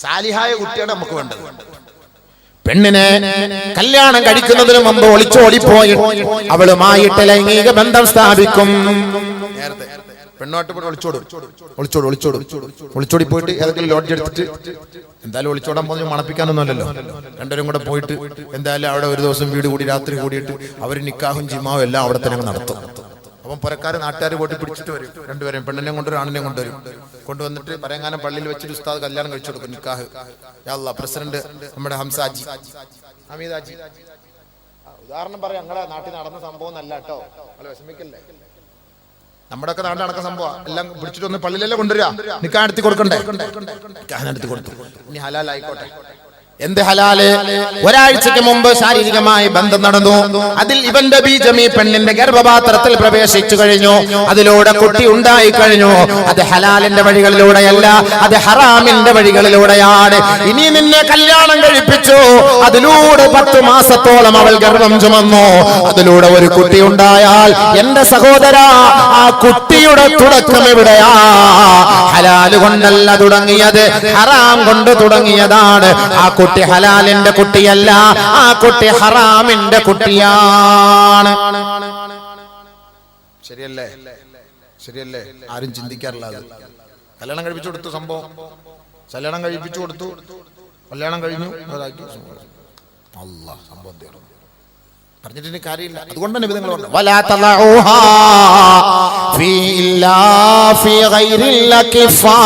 സാലിഹായ കുട്ടിയാണ് നമുക്ക് വേണ്ടത്. പെണ്ണിനെ കല്യാണം കഴിക്കുന്നതിന് മുമ്പ് ഒളിച്ചോടിപ്പോയി അവളുമായിട്ട് ലൈംഗിക ബന്ധം സ്ഥാപിക്കും. നേരത്തെ പെണ്ണോട്ട് ഒളിച്ചോടി പോയിട്ട് ഏതെങ്കിലും ലോഡ്ജ് എടുത്തിട്ട്, എന്തായാലും ഒളിച്ചോടാൻ പോകുന്ന മണപ്പിക്കാനൊന്നുമല്ലല്ലോ, രണ്ടുപേരും കൂടെ പോയിട്ട് എന്തായാലും അവിടെ ഒരു ദിവസം വീട് കൂടി രാത്രി കൂടിയിട്ട് അവർ നിക്കാഹും ജിമാവും എല്ലാം അവിടെ തന്നെ നടത്തും. അപ്പം പുരക്കാർ നാട്ടുകാർ പോയിട്ട് പിടിച്ചിട്ട് വരും, രണ്ടുപേരും പെണ്ണിനെ കൊണ്ടുവരും ആണിനെ കൊണ്ടുവന്നിട്ട് പരങ്ങാനം പള്ളിയിൽ വെച്ചിട്ട് ഉസ്താദ് കല്യാണം കഴിച്ചു കൊടുക്കും. നിക്കാഹ് യാ അല്ലാഹ്. പ്രസിഡന്റ് നമ്മുടെ ഹംസാജി, ഹമീദാജി, ഉദാഹരണം പറയാം. ഞങ്ങളെ നാട്ടിൽ നടന്ന സംഭവം അല്ല കേട്ടോ, നിങ്ങൾ വിഷമിക്കല്ലേ. നമ്മുടെ ഒക്കെ നാട്ടിൽ നടക്കുന്ന സംഭവം എല്ലാം പിടിച്ചിട്ട് ഒന്ന് പള്ളിയിലല്ലേ കൊണ്ടുവരിക, നിക്കാഹ് നടത്തി കൊടുക്കണ്ടേ? നിക്കാഹ് നടത്തി കൊടുത്തു. ഇനി ഹലാൽ ആയിക്കോട്ടെ. എന്ത് ഹലാല്? ഒരാഴ്ചക്ക് മുമ്പ് ശാരീരികമായി ബന്ധം നടന്നു. അതിൽ ഇവന്റെ ബീജം ഈ പെണ്ണിന്റെ ഗർഭപാത്രത്തിൽ പ്രവേശിച്ചു കഴിഞ്ഞു. അതിലൂടെ കുട്ടി ഉണ്ടായി കഴിഞ്ഞു. അത് ഹലാലിന്റെ വഴികളിലൂടെയല്ല, അത് ഹറാമിന്റെ വഴികളിലൂടെയാണ്. ഇനി നിന്നെ കല്യാണം കഴിപ്പിച്ചു, അതിലൂടെ 10 മാസത്തോളം അവൾ ഗർഭം ചുമന്നു, അതിലൂടെ ഒരു കുട്ടി ഉണ്ടായാൽ എന്റെ സഹോദര, ആ കുട്ടിയുടെ തുടക്കം എവിടെയാ? ഹലാല് കൊണ്ടല്ല തുടങ്ങിയത്, ഹറാം കൊണ്ട് തുടങ്ങിയതാണ്. ആ കുട്ടി ഹലാലിന്റെ കുട്ടിയല്ല, ആ കുട്ടി ഹറാമിന്റെ കുട്ടിയാണ്. ശരിയല്ലേ? ശരിയല്ലേ? ആരും ചിന്തിക്കാറില്ല അത്. കല്യാണം കഴിപ്പിച്ചു കൊടുത്തു, സംഭവം കല്യാണം കഴിപ്പിച്ചു കൊടുത്തു, കല്യാണം കഴിഞ്ഞു, അല്ലാഹ് സംഭവം തീർന്നു, പറഞ്ഞിട്ട് കാര്യമില്ല. അതുകൊണ്ട് തന്നെ നിങ്ങൾ വലാ തലഊഹാ ഫീ ഇല്ലാ ഫീ ഗൈരിൽ കിഫാ.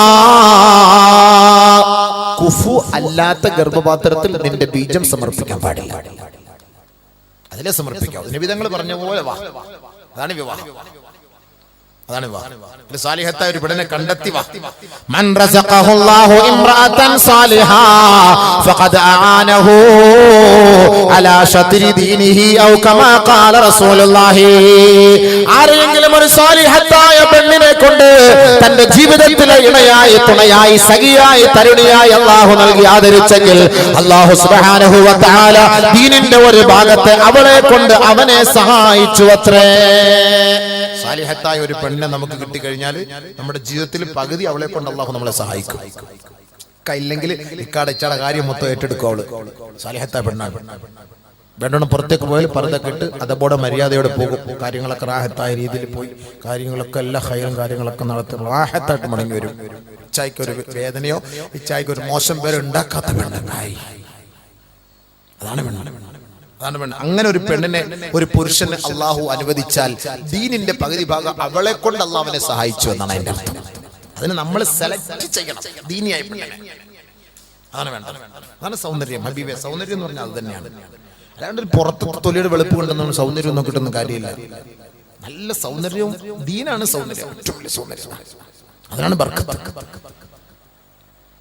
കുഫു അല്ലാത്ത ഗർഭപാത്രത്തിൽ നിന്റെ ബീജം സമർപ്പിക്കാൻ പാടില്ല, അതിലെ സമർപ്പിക്കാം. നിബിധങ്ങൾ പറഞ്ഞ പോലെ വാ, അതാണ് വിവാഹം, അതാണ് ഒരു സാലിഹത്തായ ഒരു പെണ്ണിനെ കണ്ടെത്തി വാ. മൻ റസഖഹുല്ലാഹു ഇംറഅതൻ സാലിഹാ ഫഖദ് ആനഹു അലാ ശത്രി ദീനിഹി ഔ കമാ ഖാല റസൂലുള്ളാഹി. ആരെങ്കിലും ഒരു സാലിഹത്തായ പെണ്ണിനെ കൊണ്ട് തന്റെ ജീവിതത്തിലെ ഇണയായി, തുണയായി, സഖിയായി, തരുണിയായി അല്ലാഹു നൽകി ആദരിച്ചെങ്കിൽ അല്ലാഹു സുബ്ഹാനഹു വ തആല ദീനിന്റെ ഒരു ഭാഗത്തെ അവളെ കൊണ്ട് അവനെ സഹായിച്ചു അത്രേ. സാലിഹത്തായ ഒരു പെണ്ണിനെ നമുക്ക് കിട്ടിക്കഴിഞ്ഞാൽ നമ്മുടെ ജീവിതത്തിൽ പകുതി അവളെ കൊണ്ട് അല്ലാഹു നമ്മളെ സഹായിക്കും. ഇല്ലെങ്കിൽ ഇക്കാടെ കാര്യം മൊത്തം ഏറ്റെടുക്കും അവള്. സാലിഹത്തായ പെണ്ണാണ്. വേണ്ടോണം പുറത്തേക്ക് പോയാൽ പർദ്ദ ഇട്ട് അതോടെ മര്യാദയോടെ പോകും. കാര്യങ്ങളൊക്കെ റാഹത്തായ രീതിയിൽ പോയി കാര്യങ്ങളൊക്കെ എല്ലാ ഹൈറും കാര്യങ്ങളൊക്കെ നടത്തി റാഹത്തായിട്ട് മടങ്ങി വരും. ഇച്ചായ്ക്ക് ഒരു വേദനയോ ഇച്ചായ്ക്ക് ഒരു മോശം പേര് ഉണ്ടാക്കാത്ത പെണ്ണായി. അതാണ് പെണ്ണാണ്. അതാണ് പെണ്ണ്. അങ്ങനെ ഒരു പെണ്ണിനെ ഒരു പുരുഷന് അള്ളാഹു അനുവദിച്ചാൽ ദീനിന്റെ പകുതി ഭാഗം അവളെ കൊണ്ട് അള്ളാഹുവിനെ സഹായിച്ചു എന്നാണ് അതിന്റെ അർത്ഥം. അതിന് നമ്മൾ സെലക്ട് ചെയ്യണം ദീനിയായ പെണ്ണിനെ. അതാണ് വേണ്ടത്. അതാണ് സൗന്ദര്യം. ഹബീബെ, സൗന്ദര്യം എന്ന് പറഞ്ഞാൽ അത് തന്നെയാണ്. അല്ലാണ്ട് ഒരു പുറത്ത് തൊലിയുടെ വെളുപ്പ് കൊണ്ടൊന്നും സൗന്ദര്യം ഒന്നും കിട്ടുന്ന കാര്യമില്ല. നല്ല സൗന്ദര്യവും ദീനാണ് സൗന്ദര്യം, ഏറ്റവും വലിയ സൗന്ദര്യം. അതാണ് ബർക്കത്ത്.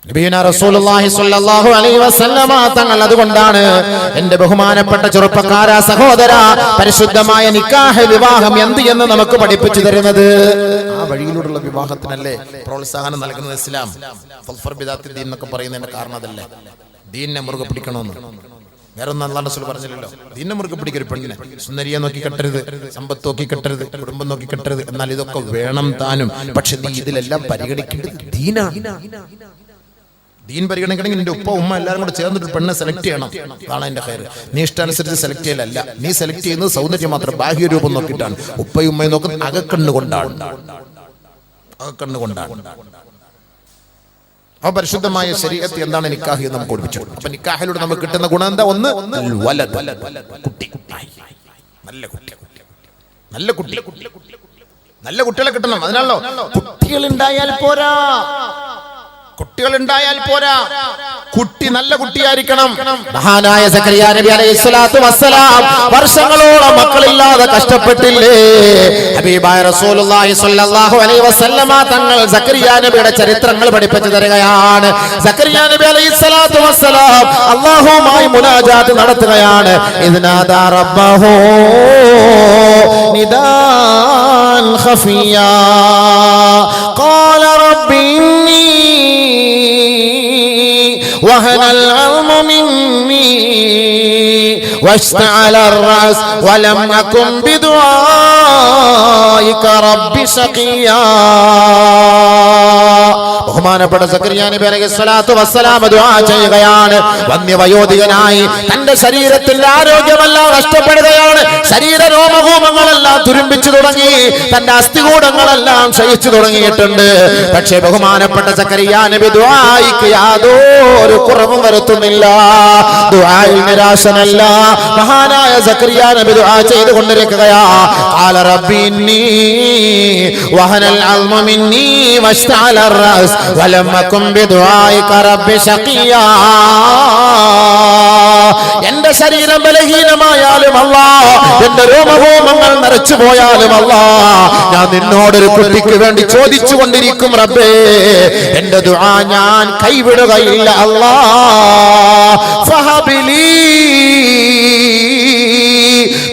നബിയുനാ റസൂലുള്ളാഹി സ്വല്ലല്ലാഹു അലൈഹി വസല്ലമ തങ്ങൾ അതുകൊണ്ടാണ് എൻ്റെ ബഹുമാനപ്പെട്ട ചെറുപ്പക്കാര സഹോദര, പരിശുദ്ധമായ നിക്കാഹ് വിവാഹം എന്ത് എന്ന് നമുക്ക് പഠിപ്പിച്ചു തരുന്നത്. ആ വഴിയിലൂടെയുള്ള വിവാഹത്തിനല്ലേ പ്രോത്സാഹനം നൽകുന്നത് ഇസ്ലാം. ഫൽഫർ ബിദാത്തി ദീൻ എന്നൊക്കെ പറയുന്നതിന്റെ കാരണം അതല്ലേ, ദീനിനെ മുറുകെ പിടിക്കണമെന്ന്. വേറെ ഒന്നും അല്ലാഹു റസൂൽ പറഞ്ഞില്ലല്ലോ. ദീനിനെ മുറുകെ പിടിക്കൊരു പെണ്ണിനെ. സുന്ദരിയെ നോക്കി കെട്ടരുത്, സമ്പത്ത് നോക്കി കെട്ടരുത്, കുടുംബം നോക്കി കെട്ടരുത്. എന്നാൽ ഇതൊക്കെ വേണം താനും. പക്ഷെ നീ ഇതിലെല്ലാം പരിഗണിക്കേണ്ടത് ദീനാണ്. ദീൻ പരിഗണിക്കണമെങ്കിൽ നിന്റെ ഉപ്പ ഉമ്മ എല്ലാവരും കൂടെ ചേർന്നിട്ട് പെണ്ണെ സെലക്ട് ചെയ്യണം. അതാണ് അതിന്റെ ഖൈർ. നീ ഇഷ്ടാനുസരിച്ച് സെലക്ട് ചെയ്യലല്ല. നീ സെലക്ട് ചെയ്യുന്നത് സൗന്ദര്യം മാത്രം, ബാഹ്യരൂപം നോക്കിയിട്ടാണ്. ഉപ്പയും ഉമ്മയും നോക്കുന്നത് അകക്കണ്ണുകൊണ്ടാണ്. ആ പരിശുദ്ധമായ ശരീഅത്ത് എന്താണ് നിക്കാഹ് എന്ന് നമുക്ക് പഠിപ്പിച്ചു. അപ്പൊ നിക്കാഹിലൂടെ നമുക്ക് കിട്ടുന്ന ഗുണം എന്താ? ഒന്ന് കുട്ടി, നല്ല കുട്ടികളെ കിട്ടണം. അതിനാണല്ലോ കുട്ടികളുണ്ടായാൽ പോരാ, കുട്ടി നല്ല കുട്ടിയായിരിക്കണം. മഹാനായ സക്കറിയ നബി അലൈഹിസ്സലാത്തു വസ്സലാം വർഷങ്ങളോളം മക്കളില്ലാതെ കഷ്ടപ്പെട്ടില്ലേ? ഹബീബായ റസൂലുള്ളാഹി സ്വല്ലല്ലാഹു അലൈഹി വസല്ലമ തങ്ങൾ സക്കറിയ നബിയുടെ ചരിത്രങ്ങൾ പഠിപ്പിച്ചു തരികയാണ്. സക്കറിയ നബി അലൈഹിസ്സലാത്തു വസ്സലാം അല്ലാഹുവുമായി മുനാജാത്ത് നടത്തുകയാണ്. ഇദ്നാദാ റബ്ബഹു നിദാൻ ഖഫിയാ ഖാല റബ്ബി وهن العظم مني واشتعل الرأس ولم أكن بدعائك رب شقيا. ബഹുമാനപ്പെട്ട സക്കറിയ നബി അലൈഹിസ്സലാത്തു വസ്സലാം ദുആ ചെയ്യുകയാണ്. വന്യവയോധികനായി തന്റെ ശരീരത്തിന്റെ ആരോഗ്യമെല്ലാം നഷ്ടപ്പെടുകയാണ്. ശരീര രോമകൂപങ്ങളെല്ലാം തുരുമ്പിച്ചു തുടങ്ങി, തന്റെ അസ്ഥികൂടങ്ങളെല്ലാം ക്ഷയിച്ചു തുടങ്ങിയിട്ടുണ്ട്. പക്ഷേ ബഹുമാനപ്പെട്ട സക്കറിയ നബി ദുആയിക്ക് യാതൊരു കുറവും വരുത്തുന്നില്ല. ദുആയിൽ നിരാശനല്ല. മഹാനായ സക്കറിയ നബി ദുആ ചെയ്തുകൊണ്ടിരിക്കുകയാ. ഖാല റബ്ബി ഇന്നി വഹനൽ അൽമു മിന്നി വസ്തഅല الرأس ولم أكن بدعائك رب شقيا. എന്റെ ശരീരം ബലഹീനമായാലും അല്ലാഹ്, എന്റെ രോമകൂപങ്ങൾ നരച്ചു പോയാലും അല്ലാഹ്, ഞാൻ നിന്നോടൊരു കുട്ടിക്ക് വേണ്ടി ചോദിച്ചു കൊണ്ടിരിക്കും റബ്ബേ. എന്റെ ദുആ ഞാൻ കൈവിടുകയില്ല അല്ലാഹ്. ഫഹബിലി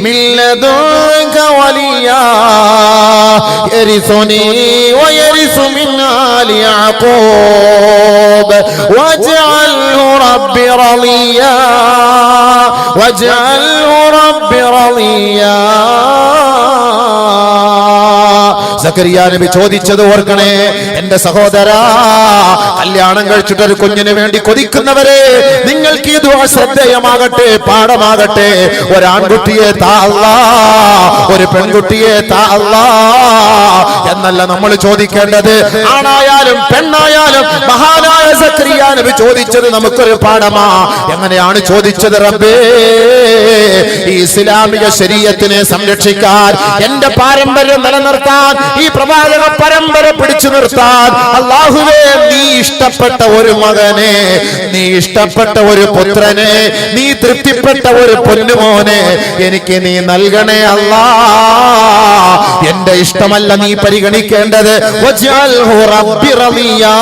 മിൻ ലദുൻക വലിയാ യരിസുനി വയരിസു മിൻ ആലി യഅഖൂബ് വജ്അൽഹു റബ്ബി റളിയാ വജ്അൽഹു റബ്ബി റളിയാ. സക്കറിയ നബി ചോദിച്ചത് ഓർക്കണേ എന്റെ സഹോദരാ. കല്യാണം കഴിച്ചിട്ട് ഒരു കുഞ്ഞിന് വേണ്ടി കൊതിക്കുന്നവരെ, നിങ്ങൾക്ക് ഈ ദുആ ശ്രദ്ധേയമാകട്ടെ, പാഠമാകട്ടെ. ഒരാൺകുട്ടിയെ താ അല്ലാഹ്, ഒരു പെൺകുട്ടിയെ താ അല്ലാഹ് എന്നല്ല നമ്മൾ ചോദിക്കേണ്ടത്. ആണായാലും പെണ്ണായാലും മഹാനായ സക്കറിയ നബി ചോദിച്ചത് നമുക്കൊരു പാഠമാ. എങ്ങനെയാണ് ചോദിച്ചത്? റബ്ബേ, ഈ ഇസ്ലാമിക ശരീഅത്തിനെ സംരക്ഷിക്കാൻ, എന്റെ പാരമ്പര്യം നിലനിർത്താൻ, ഈ പ്രവാചക പരമ്പര പിടിച്ചു നിർത്താൻ അല്ലാഹുവേ, നീ ഇഷ്ടപ്പെട്ട ഒരു മകനെ, നീ ഇഷ്ടപ്പെട്ട ഒരു പുത്രനെ, നീ തൃപ്തിപ്പെട്ട ഒരു പൊന്നുമോനെ എനിക്ക് നീ നൽകണേ അല്ലാഹ്. എന്റെ ഇഷ്ടമല്ല നീ പരിഗണിക്കേണ്ടത്. വജ്അൽഹു റബ്ബി റളിയാ.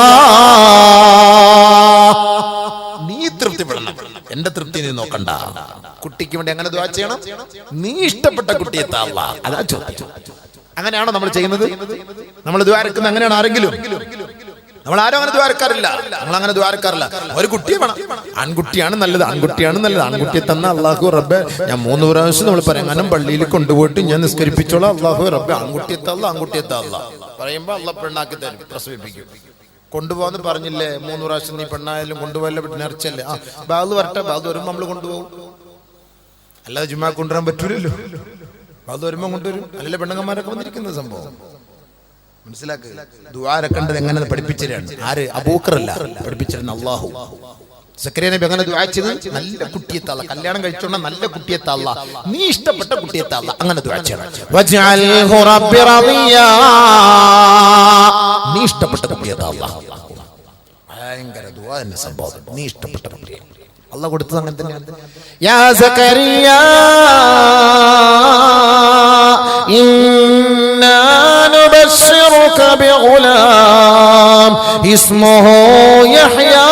നീ തൃപ്തിപ്പെടണം, എന്റെ തൃപ്തി നീ നോക്കണ്ട. കുട്ടിക്ക് വേണ്ടി അങ്ങനെ ദുആ ചെയ്യണം. നീ ഇഷ്ടപ്പെട്ട കുട്ടിയെ താ അല്ലാഹ്. അതാ ചോദിച്ചു. അങ്ങനെയാണോ നമ്മൾ ചെയ്യുന്നത്? നമ്മൾ ദ്വാരക്കുന്ന അങ്ങനെയാണ്? ആരെങ്കിലും നമ്മൾ ആരും അങ്ങനെ ദ്വാരക്കാറില്ല. നമ്മൾ അങ്ങനെ ദ്വാരക്കാറില്ല. ഒരു കുട്ടിയെ വേണം. ആൺകുട്ടിയാണ് നല്ലത്, ആൺകുട്ടിയാണ് നല്ലത്. ആൺകുട്ടിയെ തന്ന അല്ലാഹു റബ്ബേ, ഞാൻ 3 പ്രാവശ്യം നമ്മൾ പറയണം പള്ളിയിൽ കൊണ്ടുപോയിട്ട് ഞാൻ നിസ്കരിപ്പിച്ചോളാം. അല്ലാഹു റബ്ബേ, ആൺകുട്ടിയെ തല്ല, ആൺകുട്ടിയെ തല്ല പറയുമ്പോ അല്ലാഹ് പെണ്ണാക്കി തരും, പ്രസവിപ്പിക്കും. കൊണ്ടുപോകാന്ന് പറഞ്ഞില്ലേ? 3 പ്രാവശ്യം നീ പെണ്ണായാലും കൊണ്ടുപോയല്ലേ, നേർച്ചല്ലേ. ആ ബാഗ് വരട്ടെ, ബാഗ് വരുമ്പോ നമ്മൾ കൊണ്ടുപോകും. അല്ലാതെ ജുമാ കൊണ്ടുവരാൻ പറ്റൂലല്ലോ. അത് വരുമ്പോ കൊണ്ടുവരും. അല്ലല്ലേ പെണ്ണുങ്ങന്മാരൊക്കെ വന്നിരിക്കുന്ന സംഭവം. മനസ്സിലാക്കുക. ദുആ രക്കണ്ടത് എങ്ങനെ പഠിപ്പിച്ചിരാണ്. ആര്? അബൂബക്കറല്ല, പഠിപ്പിച്ചിരുന്ന അല്ലാഹു. സക്കറിയ നബി അങ്ങനെ ദുആ ചെയ്ത് നല്ല കുട്ടിയെ താ, കല്യാണം കഴിച്ചോണ്ട നല്ല കുട്ടിയെ താ, നീ ഇഷ്ടപ്പെട്ട കുട്ടിയെ താ, അങ്ങനെ ദുആ ചെയ്യണം. വജ്അൽഹു റബ്ബി റളിയാ. നീ ഇഷ്ടപ്പെട്ട കുട്ടിയെ താ. ഭയങ്കര ദുആ എന്ന സംഭവം. നീ ഇഷ്ടപ്പെട്ട കുട്ടിയെ അല്ലാഹ് കൊടുത്തത് അങ്ങനെ തന്നെയാണ്. യാ സക്കറിയ ഇന്നാ നുബശ്ശിറുക ബിഗുലാം ഇസ്മുഹു യഹ്യാ.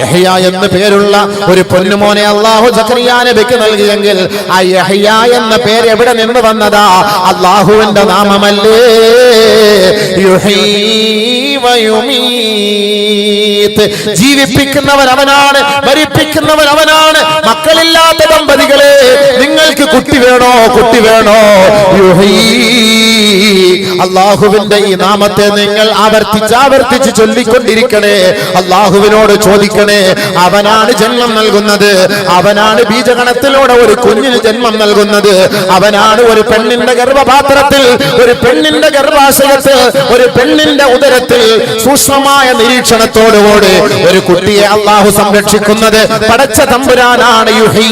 യഹ്യ എന്ന പേരുള്ള ഒരു പൊന്നുമോനെ അല്ലാഹു സക്കറിയ നബിക്ക് നൽകിയെങ്കിൽ ആ യഹ്യ എന്ന പേര് എവിടെ നിന്ന് വന്നതാ? അല്ലാഹുവിന്റെ നാമമല്ലേ. യുഹീ വയുമീത്. ജീവിപ്പിക്കുന്നവൻ അവനാണ്, മരിപ്പിക്കുന്നവൻ അവനാണ്. മക്കളില്ലാത്ത ദമ്പതികളെ, നിങ്ങൾക്ക് കുട്ടി വേണോ? കുട്ടി വേണോ? യുഹീ. അല്ലാഹുവിന്റെ ഈ നാമത്തെ നിങ്ങൾ ആവർത്തിച്ച് ചൊല്ലിക്കൊണ്ടിരിക്കണേ. അല്ലാഹുവിനോട് ചോദിക്കണേ. അവനാണ് ജന്മം നൽകുന്നത്, അവനാണ് ബീജഗണത്തിലൂടെ ഒരു കുഞ്ഞിന് ജന്മം നൽകുന്നത്, അവനാണ് ഒരു പെണ്ണിന്റെ ഗർഭപാത്രത്തിൽ, ഒരു പെണ്ണിന്റെ ഗർഭാശയത്തിൽ, ഒരു പെണ്ണിന്റെ ഉദരത്തിൽ സൂക്ഷ്മമായ നിരീക്ഷണത്തോടുകൂടി ഒരു കുട്ടിയെ അല്ലാഹു സംരക്ഷിക്കുന്നത് പടച്ച തമ്പുരാനാണ്. യുഹീ,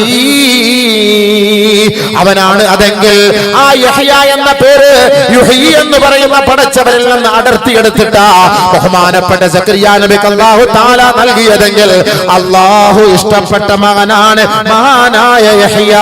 അവനാണ്. അതെങ്കിൽ ആ യഹ്യ എന്ന പേര് യുഹീ എന്ന് പറയുന്ന പടച്ചവരിൽ നിന്ന് അടർത്തിയെടുത്തിട്ടാ ബഹുമാനപ്പെട്ട സക്കറിയ നബിക്ക് അല്ലാഹു തആല നൽകിയതെങ്കിൽ അല്ലാഹു ഇഷ്ടപ്പെട്ട മകനാണ് മഹാനായ യഹ്യ.